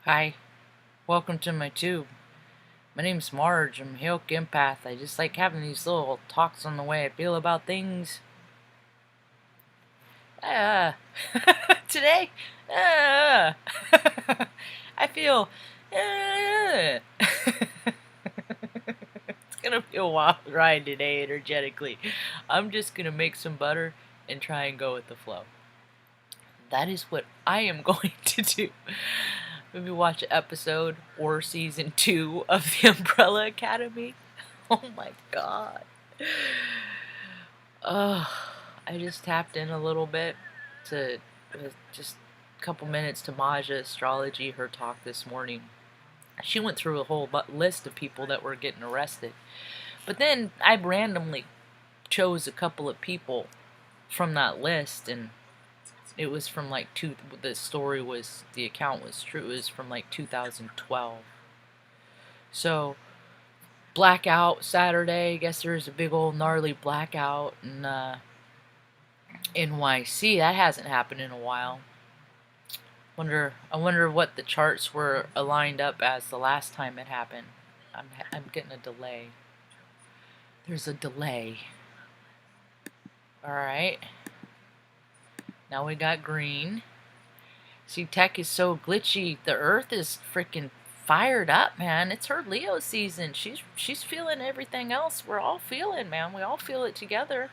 Hi, welcome to my tube. My name's Marge. I'm a Hilk Empath. I just like having these little talks on the way I feel about things. Uh, Today, uh, I feel. It's gonna be a wild ride today, energetically. I'm just gonna make some butter and try and go with the flow. That is what I am going to do. Maybe watch an episode or season 2 of The Umbrella Academy. Oh my god. Ugh. I just tapped in a little bit to just a couple minutes to Marge astrology, her talk this morning. She went through a whole list of people that were getting arrested. But then I randomly chose a couple of people from that list, and it was from like the account was true. It was from like 2012. So, blackout Saturday. I guess there was a big old gnarly blackout in NYC. That hasn't happened in a while. I wonder what the charts were aligned up as the last time it happened. I'm getting a delay. There's a delay. All right. Now we got green. See, tech is so glitchy. The Earth is freaking fired up, man. It's her Leo season. She's feeling everything else. We're all feeling, man. We all feel it together.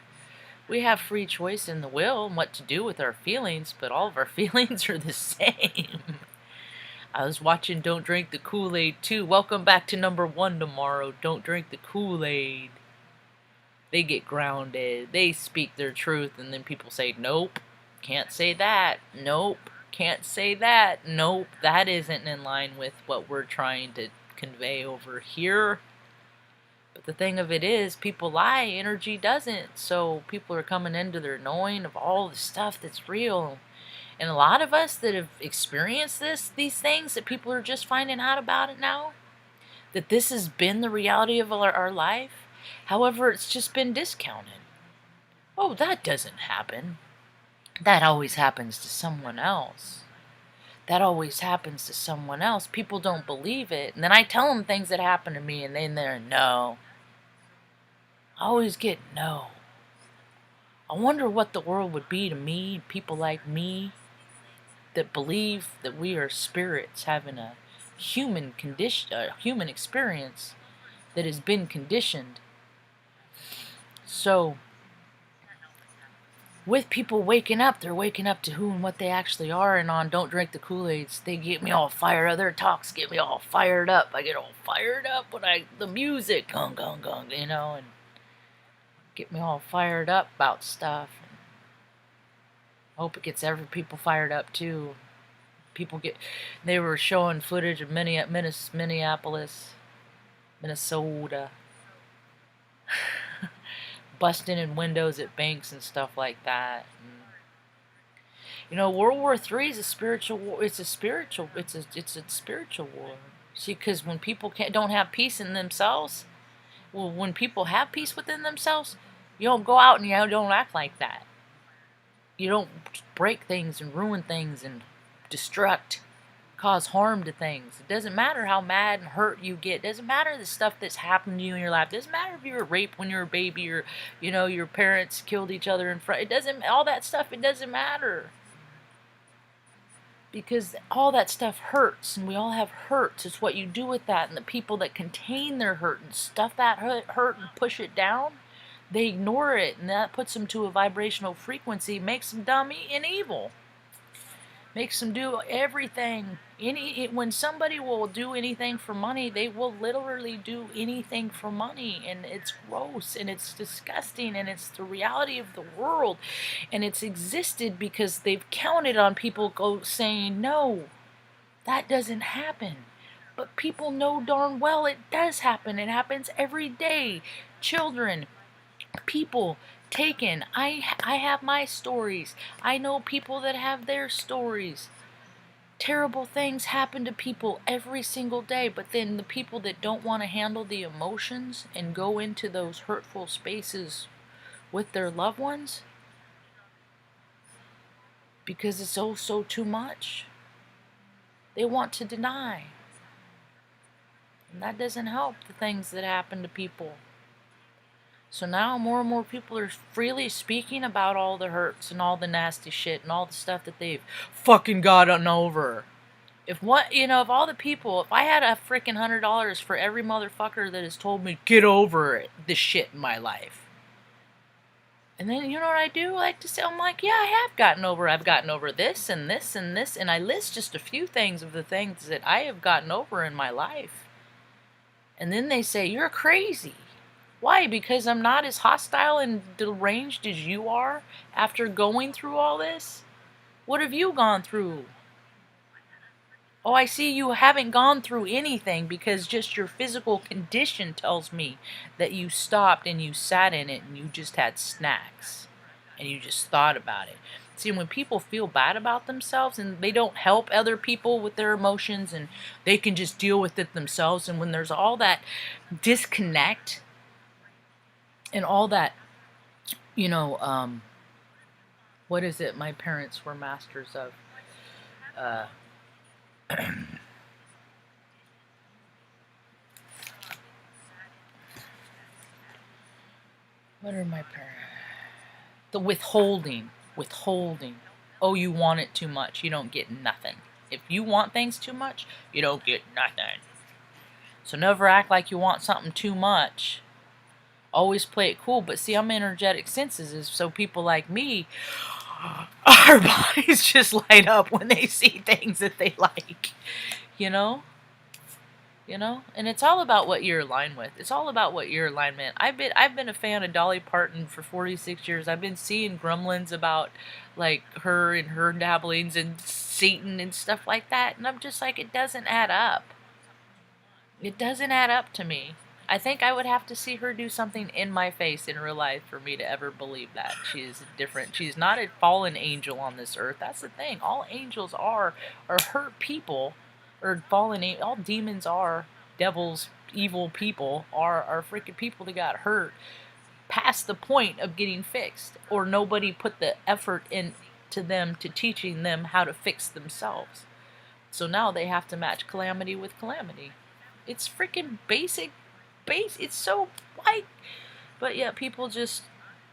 We have free choice in the will and what to do with our feelings, but all of our feelings are the same. I was watching Don't Drink the Kool-Aid too. Welcome back to number 1 tomorrow. Don't drink the Kool-Aid. They get grounded. They speak their truth, and then people say, nope, can't say that. Nope, can't say that. Nope, that isn't in line with what we're trying to convey over here. But the thing of it is, people lie, energy doesn't. So people are coming into their knowing of all the stuff that's real. And a lot of us that have experienced these things, that people are just finding out about it now, that this has been the reality of our life. However, it's just been discounted. Oh, that doesn't happen. That always happens to someone else. That always happens to someone else. People don't believe it. And then I tell them things that happen to me, and then they're, no. I always get no. I wonder what the world would be to me, people like me, that believe that we are spirits having a human experience that has been conditioned. So, with people waking up, they're waking up to who and what they actually are, and on Don't Drink the Kool-Aids, they get me all fired up. Their talks get me all fired up. I get all fired up when the music, gong, gong, gong, and get me all fired up about stuff. I hope it gets people fired up too. They were showing footage of Minneapolis, Minnesota, busting in windows at banks and stuff like that. And, World War III is a spiritual war. It's a spiritual war. See, because when people don't have peace in themselves, well, when people have peace within themselves, you don't go out and you don't act like that. You don't break things and ruin things and destruct, cause harm to things. It doesn't matter how mad and hurt you get. It doesn't matter the stuff that's happened to you in your life. It doesn't matter if you were raped when you were a baby, or your parents killed each other in front. All that stuff, it doesn't matter. Because all that stuff hurts, and we all have hurts. It's what you do with that. And the people that contain their hurt and stuff that hurt and push it down, they ignore it, and that puts them to a vibrational frequency, makes them dumb and evil. Makes them do everything. When somebody will do anything for money, they will literally do anything for money, and it's gross and it's disgusting, and it's the reality of the world, and it's existed because they've counted on people saying no, that doesn't happen. But people know darn well it does happen. It happens every day. Children, people taken. I have my stories. I know people that have their stories. Terrible things happen to people every single day, but then the people that don't want to handle the emotions and go into those hurtful spaces with their loved ones, because it's so too much. They want to deny. And that doesn't help the things that happen to people. So now more and more people are freely speaking about all the hurts and all the nasty shit and all the stuff that they've fucking gotten over. If if all the people, if I had a freaking $100 for every motherfucker that has told me, get over it, this shit in my life. And then, you know what I do? I like to say, I'm like, yeah, I've gotten over this and this and this. And I list just a few things of the things that I have gotten over in my life. And then they say, you're crazy. Why? Because I'm not as hostile and deranged as you are after going through all this? What have you gone through? Oh, I see you haven't gone through anything because just your physical condition tells me that you stopped and you sat in it and you just had snacks and you just thought about it. See, when people feel bad about themselves and they don't help other people with their emotions and they can just deal with it themselves, and when there's all that disconnect and all that, what is it my parents were masters of? What are my parents? The withholding. Oh, you want it too much. You don't get nothing. If you want things too much, you don't get nothing. So never act like you want something too much. Always play it cool. But see, I'm energetic senses, so people like me, our bodies just light up when they see things that they like. You know? And it's all about what you're aligned with. It's all about what you're aligned with. I've been a fan of Dolly Parton for 46 years. I've been seeing gremlins about like her and her dabblings and Satan and stuff like that, and I'm just like, it doesn't add up. It doesn't add up to me. I think I would have to see her do something in my face in real life for me to ever believe that she is different. She's not a fallen angel on this earth. That's the thing. All angels are hurt people. Or all demons are, devils, evil people are freaking people that got hurt past the point of getting fixed, or nobody put the effort into them to teaching them how to fix themselves. So now they have to match calamity with calamity. It's freaking basic. It's so white. But yeah, people just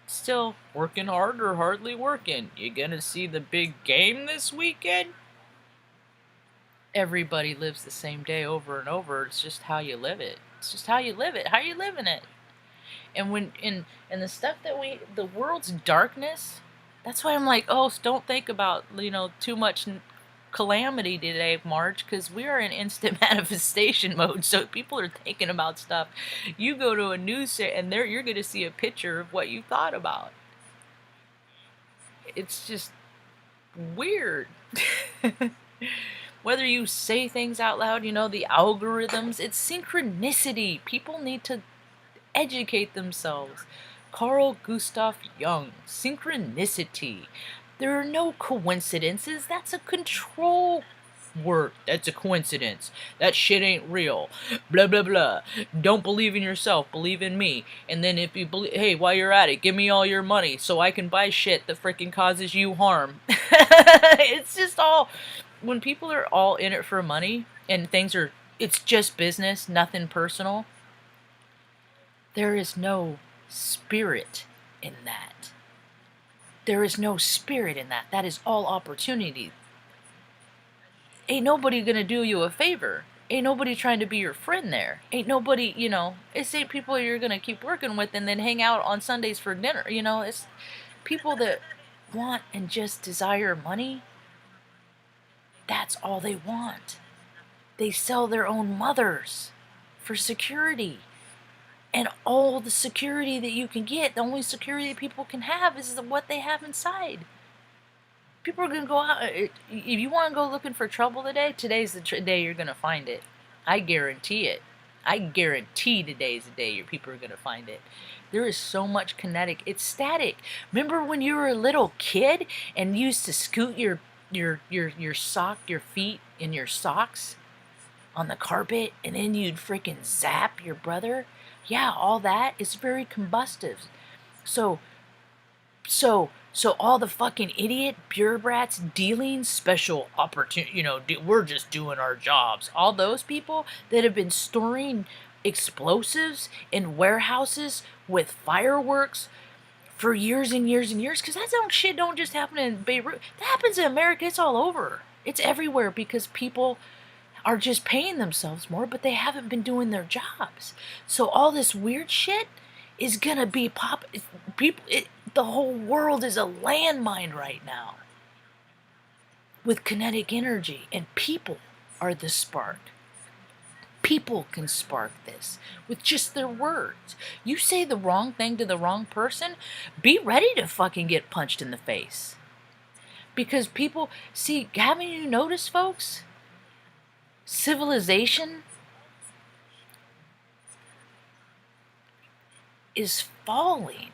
still working hard or hardly working. You gonna see the big game this weekend? Everybody lives the same day over and over. It's just how you live it. It's just how you live it. How you living it? And when in the stuff that the world's darkness, that's why I'm like, oh, don't think about too much calamity today, Marge, because we are in instant manifestation mode. So people are thinking about stuff. You go to a news set and there you're going to see a picture of what you thought about. It's just weird. Whether you say things out loud, the algorithms, it's synchronicity. People need to educate themselves. Carl Gustav Jung, synchronicity. There are no coincidences. That's a control word. That's a coincidence. That shit ain't real. Blah, blah, blah. Don't believe in yourself. Believe in me. And then if you believe, hey, while you're at it, give me all your money so I can buy shit that freaking causes you harm. It's just all... When people are all in it for money and it's just business, nothing personal, there is no spirit in that. There is no spirit in that. That is all opportunity. Ain't nobody gonna do you a favor. Ain't nobody trying to be your friend there. Ain't nobody, it's ain't people you're gonna keep working with and then hang out on Sundays for dinner. It's people that want and just desire money. That's all they want. They sell their own mothers for security. And all the security that you can get, the only security people can have is what they have inside. People are going to go out. If you want to go looking for trouble today, today's the day you're going to find it. I guarantee it. I guarantee today's the day your people are going to find it. There is so much kinetic. It's static. Remember when you were a little kid and used to scoot your feet in your socks on the carpet, and then you'd freaking zap your brother? Yeah, all that is very combustive. So So all the fucking idiot bureaucrats dealing special opportunity, we're just doing our jobs. All those people that have been storing explosives in warehouses with fireworks for years and years and years, because that shit don't just happen in Beirut. That happens in America. It's all over. It's everywhere because people are just paying themselves more, but they haven't been doing their jobs. So all this weird shit is gonna be the whole world is a landmine right now with kinetic energy, and people are the spark. People can spark this with just their words. You say the wrong thing to the wrong person, be ready to fucking get punched in the face. Because people, see, haven't you noticed, folks? Civilization is falling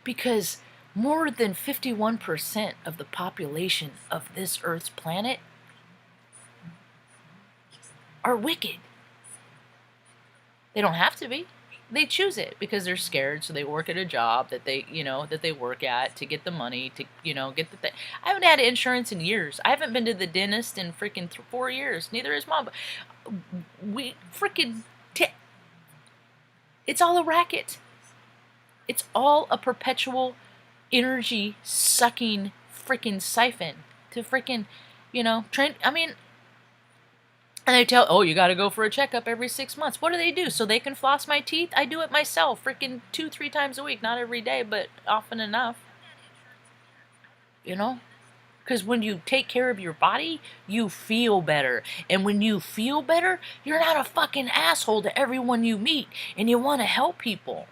because more than 51% of the population of this Earth's planet are wicked. They don't have to be. They choose it because they're scared, so they work at a job that they work at to get the money to, get the thing. I haven't had insurance in years. I haven't been to the dentist in freaking 4 years. Neither has Mom. We freaking... It's all a racket. It's all a perpetual energy sucking freaking siphon to freaking, train. I mean, and they tell, you got to go for a checkup every 6 months. What do they do? So they can floss my teeth? I do it myself, freaking 2-3 times a week. Not every day, but often enough. Because when you take care of your body, you feel better. And when you feel better, you're not a fucking asshole to everyone you meet. And you want to help people.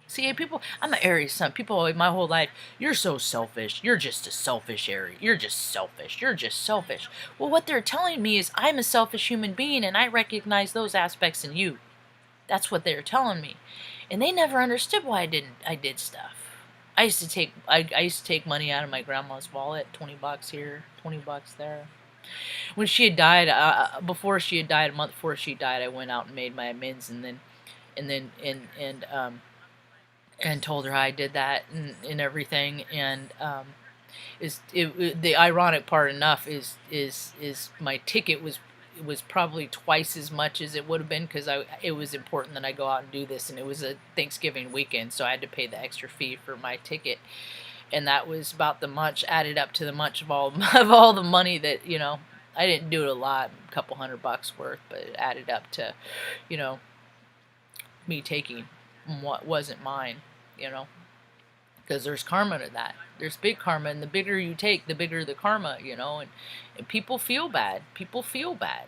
See, I'm an Aries son. People, my whole life, you're so selfish. You're just a selfish Aries. You're just selfish. You're just selfish. Well, what they're telling me is I'm a selfish human being, and I recognize those aspects in you. That's what they're telling me. And they never understood why I did stuff. I used to take money out of my grandma's wallet, $20 here, $20 there. When she had died, a month before she died, I went out and made my amends, and told her how I did that and everything. And the ironic part enough is my ticket was probably twice as much as it would have been, because it was important that I go out and do this, and it was a Thanksgiving weekend, so I had to pay the extra fee for my ticket, and that was about the much added up to the much of all the money that I didn't do it a lot, a couple $100 worth, but it added up to me taking what wasn't mine, because there's karma to that. There's big karma, and the bigger you take, the bigger the karma, and people feel bad. People feel bad.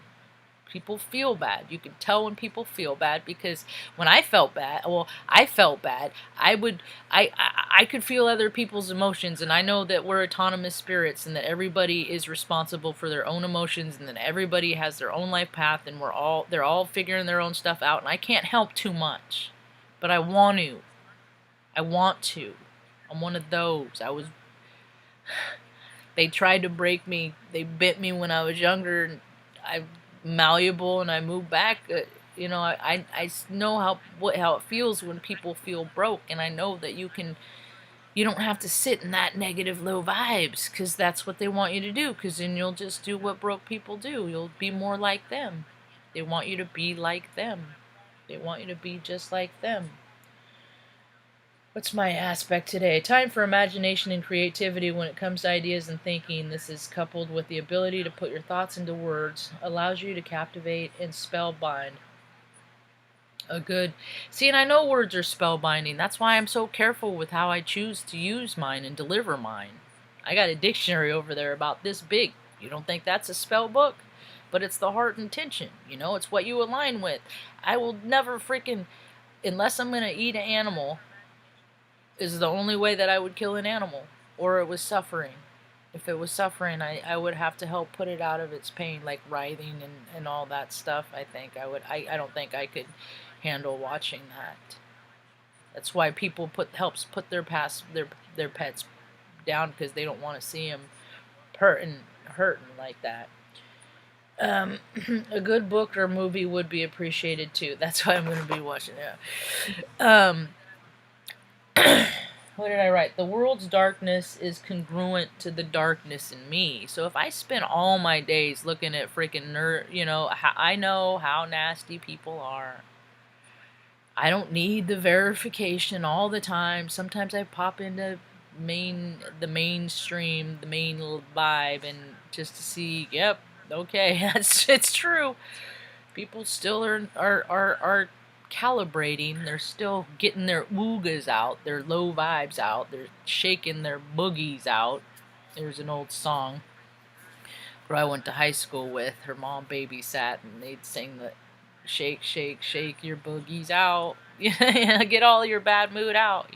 People feel bad. You can tell when people feel bad, because when I felt bad, I could feel other people's emotions, and I know that we're autonomous spirits, and that everybody is responsible for their own emotions, and that everybody has their own life path, and they're all figuring their own stuff out, and I can't help too much, but I want to. I'm one of those. They tried to break me. They bit me when I was younger, and I'm malleable, and I moved back. I know how it feels when people feel broke, and I know that you don't have to sit in that negative low vibes, because that's what they want you to do, because then you'll just do what broke people do. You'll be more like them. They want you to be like them. They want you to be just like them. What's my aspect today? Time for imagination and creativity when it comes to ideas and thinking. This is coupled with the ability to put your thoughts into words, allows you to captivate and spellbind. See, and I know words are spellbinding. That's why I'm so careful with how I choose to use mine and deliver mine. I got a dictionary over there about this big. You don't think that's a spell book? But it's the heart intention. It's what you align with. I will never freaking, unless I'm going to eat an animal, is the only way that I would kill an animal, or it was suffering. If it was suffering, I would have to help put it out of its pain, like writhing and all that stuff. I don't think I could handle watching that. That's why people helps put their pets down, because they don't want to see them hurting like that. A good book or movie would be appreciated too. That's why I'm going to be watching it. what did I write? The world's darkness is congruent to the darkness in me. So if I spend all my days looking at freaking nerd, I know how nasty people are. I don't need the verification all the time. Sometimes I pop into the mainstream, the main vibe, and just to see, yep, okay, it's true. People still are calibrating. They're still getting their oogas out, their low vibes out. They're shaking their boogies out. There's an old song where I went to high school with. Her mom babysat, and they'd sing the shake, shake, shake your boogies out. Get all your bad mood out,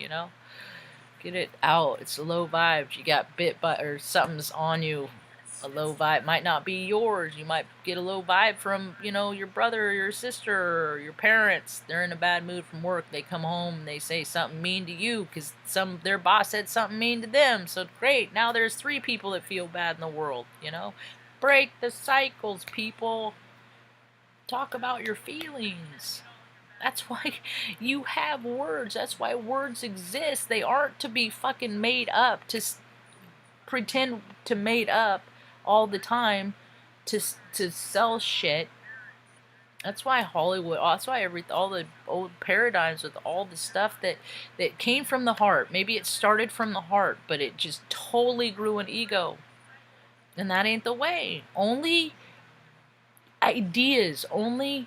Get it out. It's a low vibe. You got bit by, or something's on you. A low vibe might not be yours. You might get a low vibe from, your brother or your sister or your parents. They're in a bad mood from work. They come home and they say something mean to you because their boss said something mean to them. So great. Now there's 3 people that feel bad in the world, Break the cycles, people. Talk about your feelings. That's why you have words. That's why words exist. They aren't to be fucking made up, to pretend to made up all the time to sell shit. That's why Hollywood, that's why all the old paradigms with all the stuff that came from the heart. Maybe it started from the heart, but it just totally grew an ego. And that ain't the way. Only ideas, only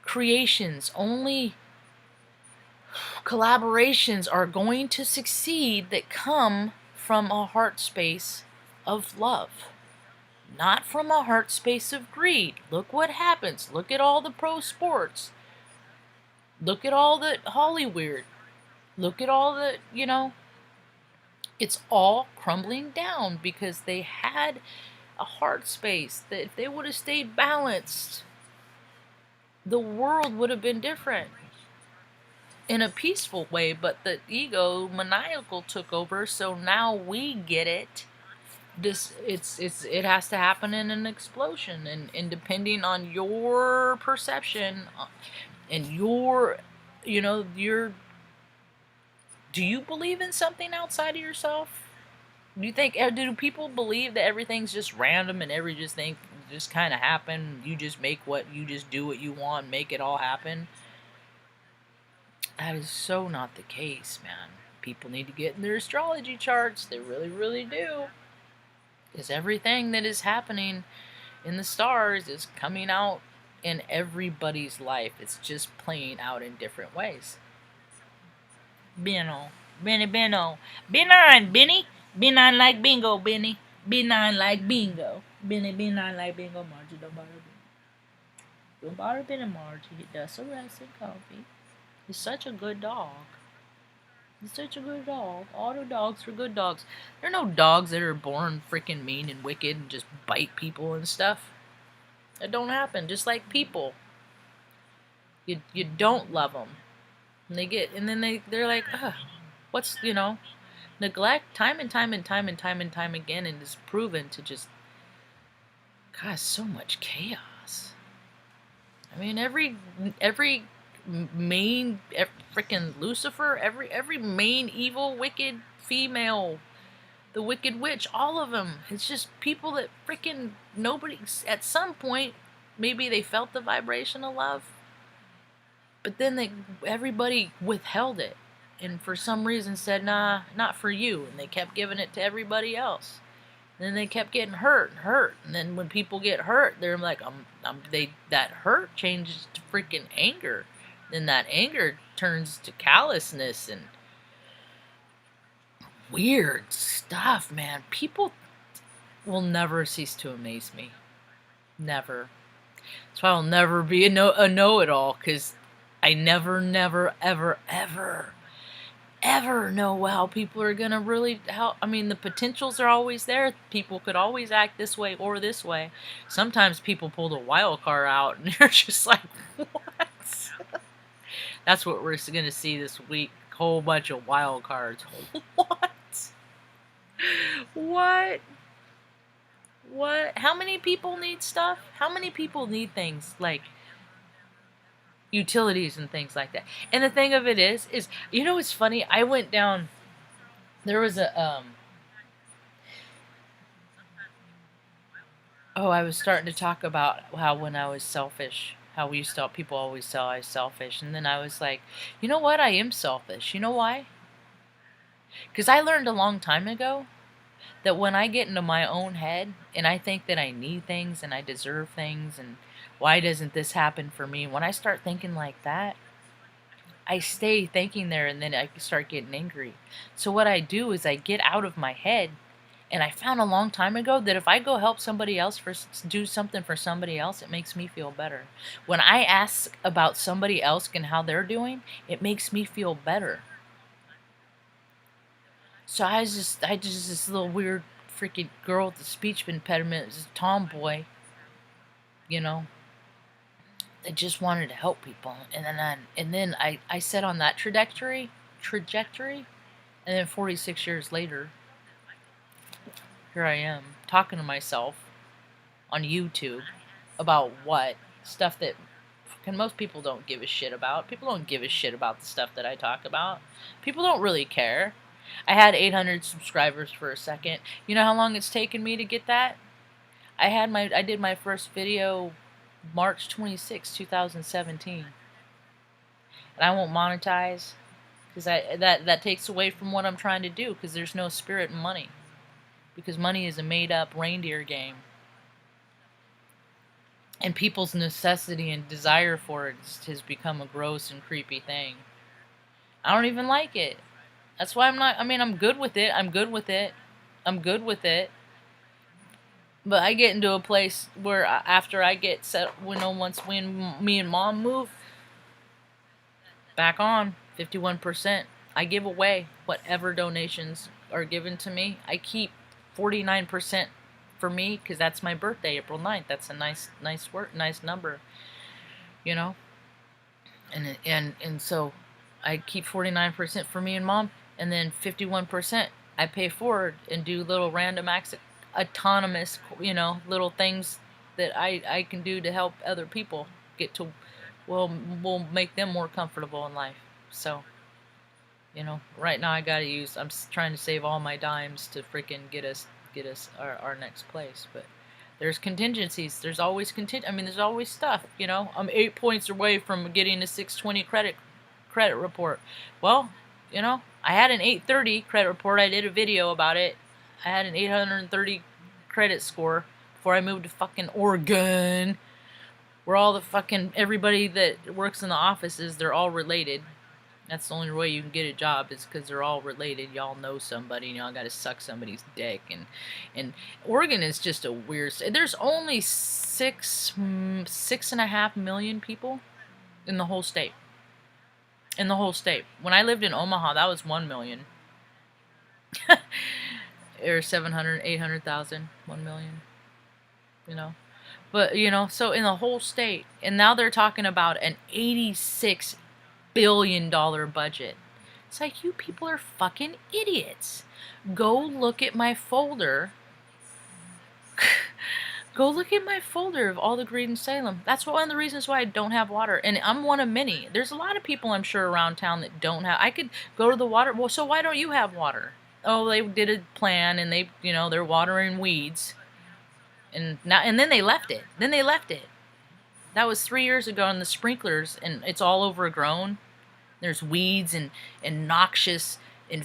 creations, only collaborations are going to succeed that come from a heart space of love, not from a heart space of greed. Look what happens. Look at all the pro sports. Look at all the Hollywood. Look at all the, it's all crumbling down because they had a heart space that if they would have stayed balanced, the world would have been different in a peaceful way, but the ego maniacal took over, so now we get it. It has to happen in an explosion, and depending on your perception and your do you believe in something outside of yourself? Do people believe that everything's just random and everything just kind of happen? You just do what you want, make it all happen. That is so not the case, man. People need to get in their astrology charts. They really, really do. Because everything that is happening in the stars is coming out in everybody's life. It's just playing out in different ways. Benno. Benny. Benign like bingo, Benny. Benign like bingo. Benign like bingo, Marge. Don't bother Benny. Don't bother Benny, Marge. He does some rest and coffee. He's such a good dog. He's such a good dog. All the dogs are good dogs. There are no dogs that are born freaking mean and wicked and just bite people and stuff. That don't happen. Just like people. You don't love them. And then they're like, ugh. What's, neglect time and time again, and is proven to just cause so much chaos. I mean, every main freaking Lucifer, every main evil wicked female, the wicked witch, all of them, it's just people that freaking nobody at some point maybe they felt the vibration of love, but then everybody withheld it. And for some reason said, nah, not for you. And they kept giving it to everybody else. And then they kept getting hurt. And then when people get hurt, they're like, that hurt changes to freaking anger. Then that anger turns to callousness and weird stuff, man. People will never cease to amaze me. Never. That's why I'll never be a know-it-all, because I never, ever know how people are going to really help. I mean, the potentials are always there. People could always act this way or this way. Sometimes people pull the wild card out and you're just like, what? That's what we're going to see this week. A whole bunch of wild cards. What? How many people need stuff? How many people need things like utilities and things like that? And the thing of it is it's funny. I went down There was a oh, I was starting to talk about how when I was selfish, how we used to people always say I was selfish, and then I was like, you know what? I am selfish. You know why? Because I learned a long time ago that when I get into my own head and I think that I need things and I deserve things and why doesn't this happen for me? When I start thinking like that, I stay thinking there and then I start getting angry. So what I do is I get out of my head. And I found a long time ago that if I go help somebody else do something for somebody else, it makes me feel better. When I ask about somebody else and how they're doing, it makes me feel better. So I just this little weird freaking girl with a speech impediment, this tomboy, you know, that just wanted to help people. And then I set on that trajectory, and then 46 years later, here I am talking to myself on YouTube about what stuff that most people don't give a shit about. People don't give a shit about the stuff that I talk about. People don't really care. I had 800 subscribers for a second. You know how long it's taken me to get that? I did my first video March 26, 2017. And I won't monetize because that takes away from what I'm trying to do, because there's no spirit in money. Because money is a made up reindeer game. And people's necessity and desire for it has become a gross and creepy thing. I don't even like it. That's why I'm good with it. I'm good with it. But I get into a place where after I get set, when me and Mom move, back on 51%. I give away whatever donations are given to me. I keep 49% for me because that's my birthday, April 9th. That's a nice number, you know. And so I keep 49% for me and Mom, and then 51% I pay forward and do little random acts, autonomous, little things that I can do to help other people get to, will make them more comfortable in life. So, right now I'm trying to save all my dimes to freaking get us our next place. But there's contingencies. There's always there's always stuff. I'm 8 points away from getting a 620 credit report. Well, I had an 830 credit report. I did a video about it. I had an 830 credit score before I moved to fucking Oregon, where all the fucking everybody that works in the offices, they're all related. That's the only way you can get a job, is because they're all related. Y'all know somebody, y'all got to suck somebody's dick. And Oregon is just a weird. There's only 6.5 million people in the whole state. In the whole state. When I lived in Omaha, that was 1 million. Or 700, 800,000, 1 million. But, so in the whole state. And now they're talking about an $86 billion budget. It's like, you people are fucking idiots. Go look at my folder. Go look at my folder of all the Greed in Salem. That's one of the reasons why I don't have water. And I'm one of many. There's a lot of people, I'm sure, around town that don't have. I could go to the water. Well, so why don't you have water? Oh, they did a plan and they, they're watering weeds. And then they left it. That was 3 years ago, and the sprinklers, and it's all overgrown. There's weeds and noxious, and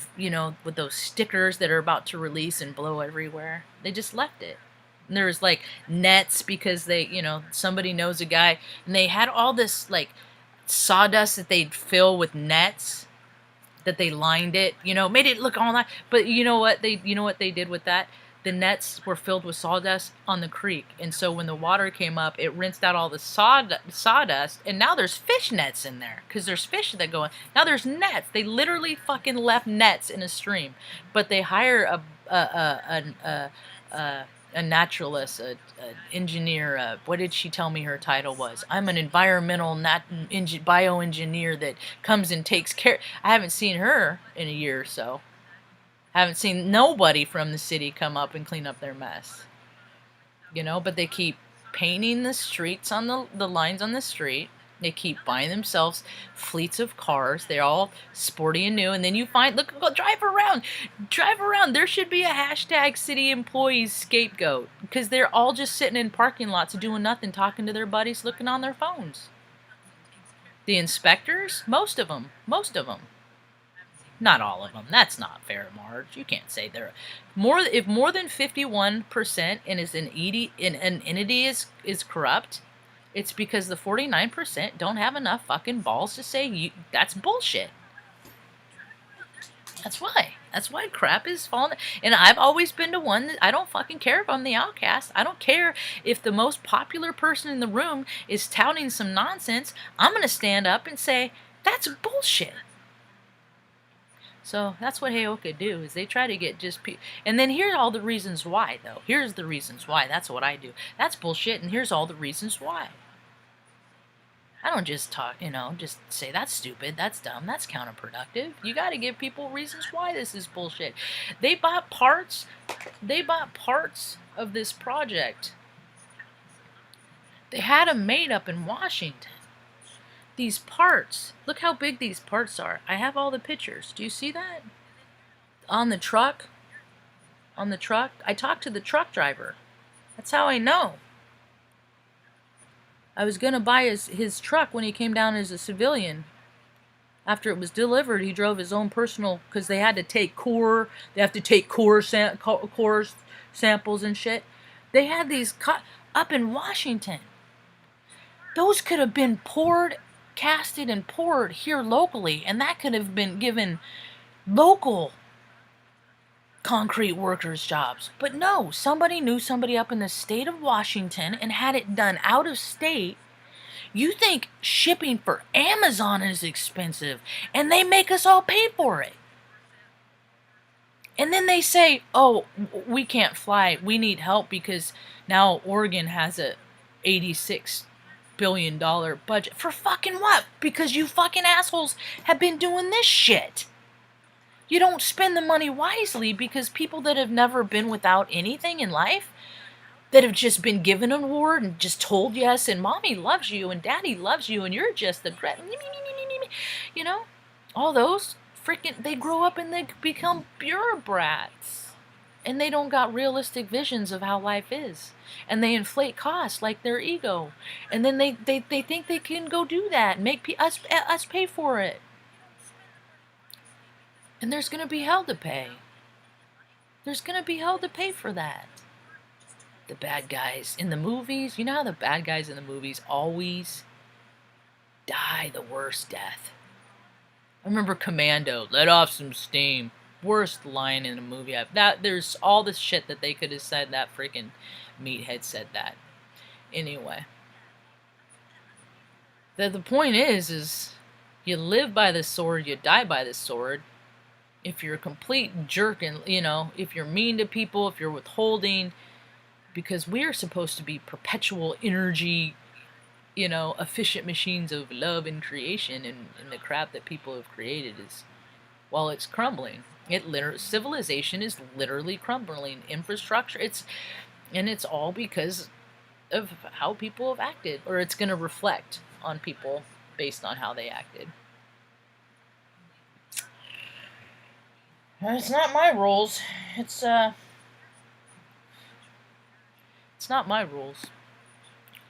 with those stickers that are about to release and blow everywhere. They just left it. And there was like nets because they, somebody knows a guy, and they had all this like sawdust that they'd fill with nets, that they lined it, made it look all nice. But you know what they did with that? The nets were filled with sawdust on the creek, and so when the water came up, it rinsed out all the sawdust, and now there's fish nets in there, because there's fish that go in. Now there's nets. They literally fucking left nets in a stream, but they hire a naturalist, an engineer. What did she tell me her title was? I'm an environmental bioengineer that comes and takes care. I haven't seen her in a year or so. Haven't seen nobody from the city come up and clean up their mess. But they keep painting the streets on the lines on the street. They keep buying themselves fleets of cars. They're all sporty and new. And then you find, look, go drive around. Drive around. There should be a hashtag city employees scapegoat. Because they're all just sitting in parking lots doing nothing, talking to their buddies, looking on their phones. The inspectors, most of them. Not all of them. That's not fair, Marge. You can't say they're more. If more than 51% and is an entity is corrupt, it's because the 49% don't have enough fucking balls to say that's bullshit. That's why. That's why crap is falling. And I've always been the one that I don't fucking care if I'm the outcast. I don't care if the most popular person in the room is touting some nonsense. I'm going to stand up and say, that's bullshit. So that's what Heyoka do, is they try to get just and then here's all the reasons why, though. Here's the reasons why. That's what I do. That's bullshit, and here's all the reasons why. I don't just talk, just say that's stupid, that's dumb, that's counterproductive. You got to give people reasons why this is bullshit. They bought parts of this project. They had them made up in Washington. These parts, look how big these parts are. I have all the pictures. Do you see that? On the truck. I talked to the truck driver. That's how I know. I was going to buy his truck when he came down as a civilian. After it was delivered, he drove his own personal, because they had to take core samples and shit. They had these cut up in Washington. Those could have been casted and poured here locally, and that could have been given local concrete workers jobs. But no, somebody knew somebody up in the state of Washington and had it done out of state. You think shipping for Amazon is expensive, and they make us all pay for it. And then they say, oh, we can't fly, we need help because now Oregon has a $86 billion budget. For fucking what? Because you fucking assholes have been doing this shit. You don't spend the money wisely because people that have never been without anything in life, that have just been given an award and just told yes, and mommy loves you and daddy loves you and you're just the all those freaking, they grow up and they become bureaucrats. And they don't got realistic visions of how life is. And they inflate costs like their ego. And then they think they can go do that and make us pay for it. And there's going to be hell to pay. There's going to be hell to pay for that. The bad guys in the movies, you know how the bad guys in the movies always die the worst death? I remember Commando, let off some steam. Worst line in a movie. There's all this shit that they could have said. That freaking meathead said that. Anyway. The point is you live by the sword, you die by the sword. If you're a complete jerk and, if you're mean to people, if you're withholding, because we are supposed to be perpetual energy, efficient machines of love and creation, and the crap that people have created is, well, it's crumbling. Civilization is literally crumbling. Infrastructure, it's all because of how people have acted, or it's going to reflect on people based on how they acted. It's not my rules. It's not my rules.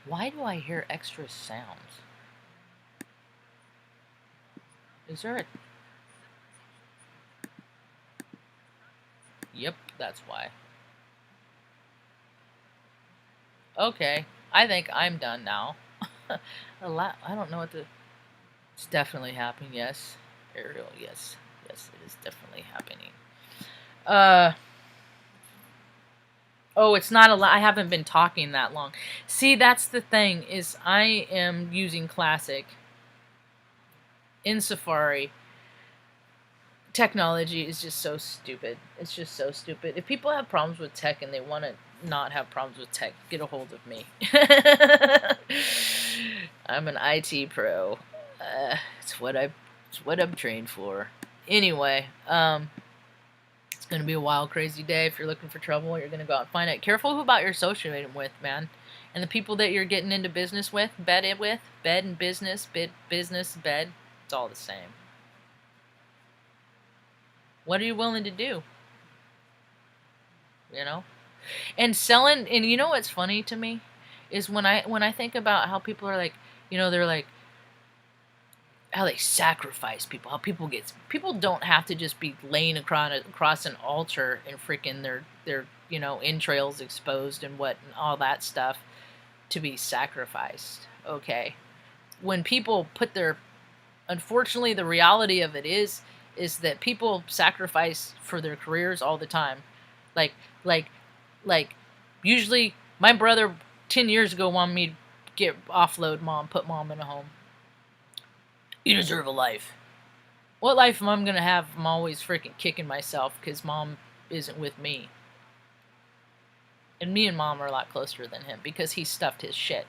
Why do I hear extra sounds? Is there a... Yep, that's why. Okay, I think I'm done now. I don't know what the... It's definitely happening, yes. Ariel, yes. Yes, it is definitely happening. Oh, it's not I haven't been talking that long. See, that's the thing, is I am using Classic in Safari. Technology is just so stupid. It's just so stupid. If people have problems with tech and they want to not have problems with tech, get a hold of me. I'm an IT pro. It's what I'm trained for. Anyway, it's gonna be a wild, crazy day. If you're looking for trouble, you're gonna go out and find it. Careful about you're associating with, man. And the people that you're getting into business with, bed and business, business, bed, it's all the same. What are you willing to do? You know? And selling, and you know what's funny to me is when I think about how people are like, you know, they're like, how they sacrifice people, how people don't have to just be laying across an altar and freaking their you know, entrails exposed and what and all that stuff to be sacrificed. Okay, when people put their, unfortunately, the reality of it is that people sacrifice for their careers all the time. Like like like usually my brother 10 years ago wanted me to get offload mom, put mom in a home. You deserve a life. What life am I going to have if I'm always freaking kicking myself because mom isn't with me? And me and mom are a lot closer than him because he stuffed his shit.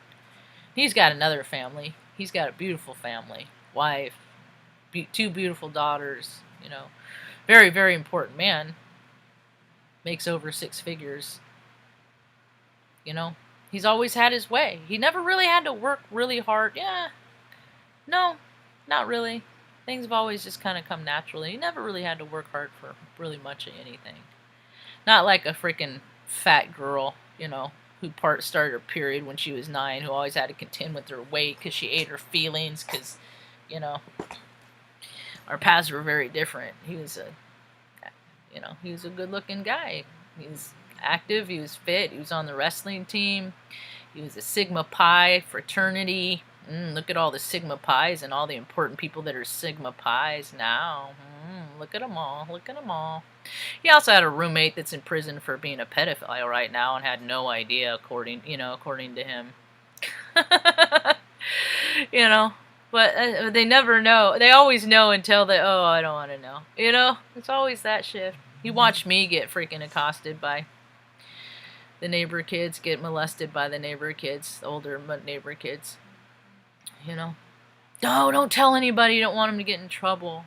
He's got another family. He's got a beautiful family. Wife. Two beautiful daughters. You know. Very, very important man. Makes over 6 figures. You know. He's always had his way. He never really had to work really hard. Yeah. No. Not really. Things have always just kind of come naturally. He never really had to work hard for really much of anything. Not like a freaking fat girl, you know, who started her period when she was 9, who always had to contend with her weight because she ate her feelings because, you know, our paths were very different. He was a good-looking guy. He was active. He was fit. He was on the wrestling team. He was a Sigma Pi fraternity. Look at all the Sigma Pi's and all the important people that are Sigma Pi's now. Look at them all. Look at them all. He also had a roommate that's in prison for being a pedophile right now and had no idea, according to him. You know, but they never know. They always know until they, oh, I don't want to know. You know, it's always that shift. He watched me get freaking accosted by the neighbor kids, get molested by the neighbor kids, the older neighbor kids. You know, no, don't tell anybody. You don't want him to get in trouble.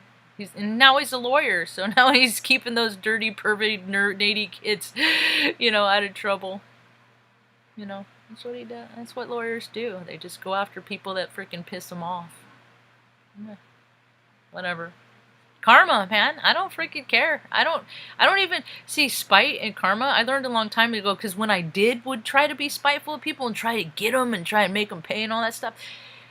And now he's a lawyer, so now he's keeping those dirty, perverted, nerdy kids, you know, out of trouble. You know, that's what he does. That's what lawyers do. They just go after people that freaking piss them off. Whatever. Karma, man. I don't freaking care. I don't even see spite and karma. I learned a long time ago because when I would try to be spiteful of people and try to get them and try and make them pay and all that stuff,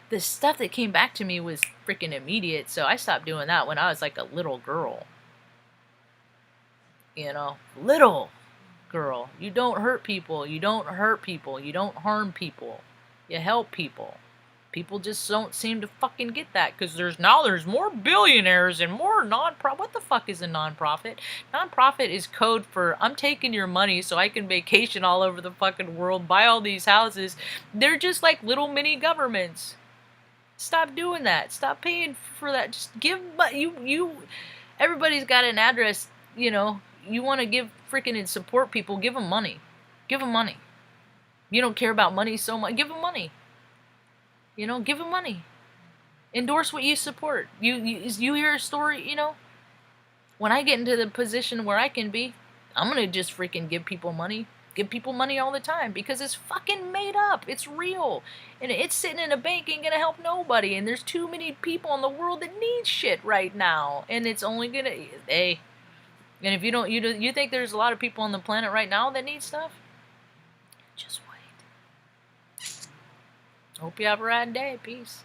the stuff that came back to me was freaking immediate, so I stopped doing that when I was like a little girl. You know, little girl. You don't hurt people. You don't hurt people. You don't harm people. You help people. People just don't seem to fucking get that because there's more billionaires and more non-profit. What the fuck is a non-profit? Non-profit is code for I'm taking your money so I can vacation all over the fucking world, buy all these houses. They're just like little mini governments. Stop doing that. Stop paying for that. Just give, but everybody's got an address, you know. You want to give freaking and support people, give them money. Give them money. You don't care about money so much, give them money. You know, give them money. Endorse what you support. You hear a story, you know. When I get into the position where I can be, I'm going to just freaking give people money. Give people money all the time because it's fucking made up. It's real. And it's sitting in a bank ain't gonna help nobody. And there's too many people in the world that need shit right now. And it's only gonna, hey. And if you think there's a lot of people on the planet right now that need stuff? Just wait. Hope you have a rad day. Peace.